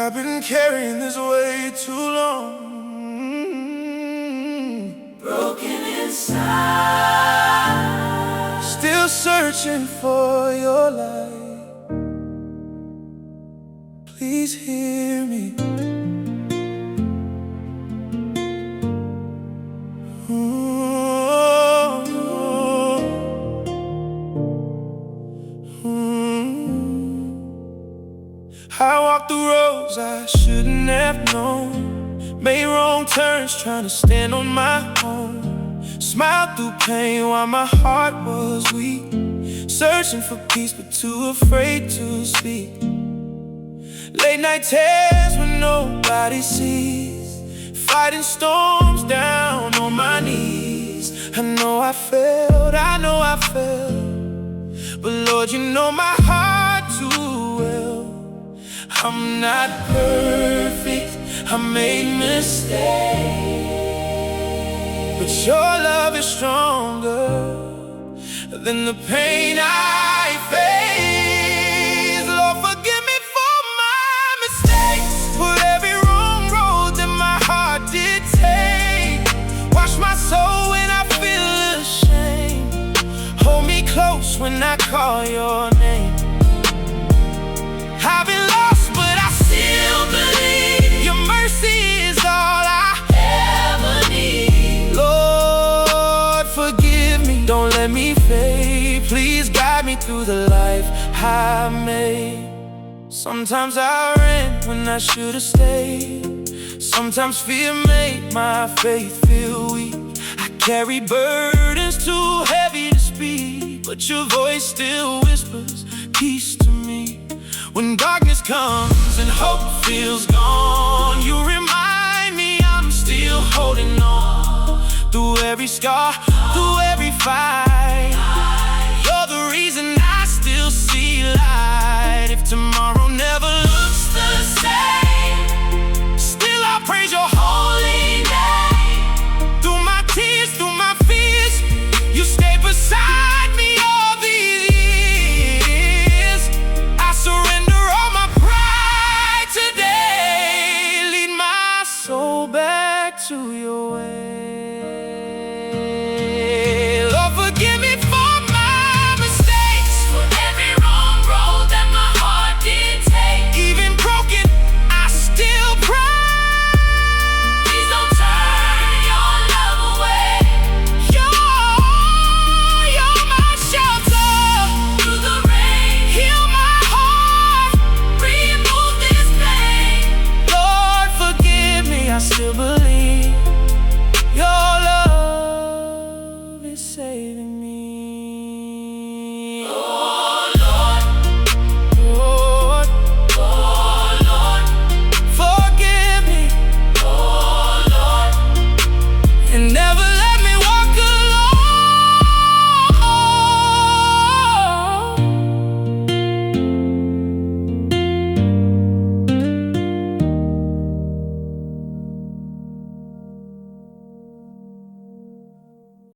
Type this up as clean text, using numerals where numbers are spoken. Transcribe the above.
I've been carrying this way too long. Broken inside, Still searching for your light. Please hear me. I walked the roads I shouldn't have known, made wrong turns trying to stand on my own. Smiled through pain while my heart was weak, searching for peace but too afraid to speak. Late night tears when nobody sees, fighting storms down on my knees. I know I failed, but Lord, you know my heart too well. I'm not perfect, I made mistakes, but your love is stronger than the pain I face. Lord, forgive me for my mistakes, for every wrong road that my heart did take. Wash my soul when I feel ashamed, hold me close when I call your name. I've been lost, but I still believe your mercy is all I ever need. Lord, forgive me, don't let me fade. Please guide me through the life I made. Sometimes I ran when I should have stayed. Sometimes fear made my faith feel weak. I carried burdens too heavy to speak, but your voice still whispers peace to me. When darkness comes and hope feels gone, you remind me I'm still holding on. Through every scar, through every fight, you're the reason I still see light. If tomorrow never looks the same, still I'll praise your holy name. Through my tears, through my fears, you stay beside me all these years. I surrender all my pride today. Lead my soul back to your way. Lord, forgive me for my mistakes, for every wrong road that my heart did take. even broken, I still pray. Please don't turn your love away. You're my shelter, Through the rain, heal my heart. remove this pain. Lord, forgive me, I still believe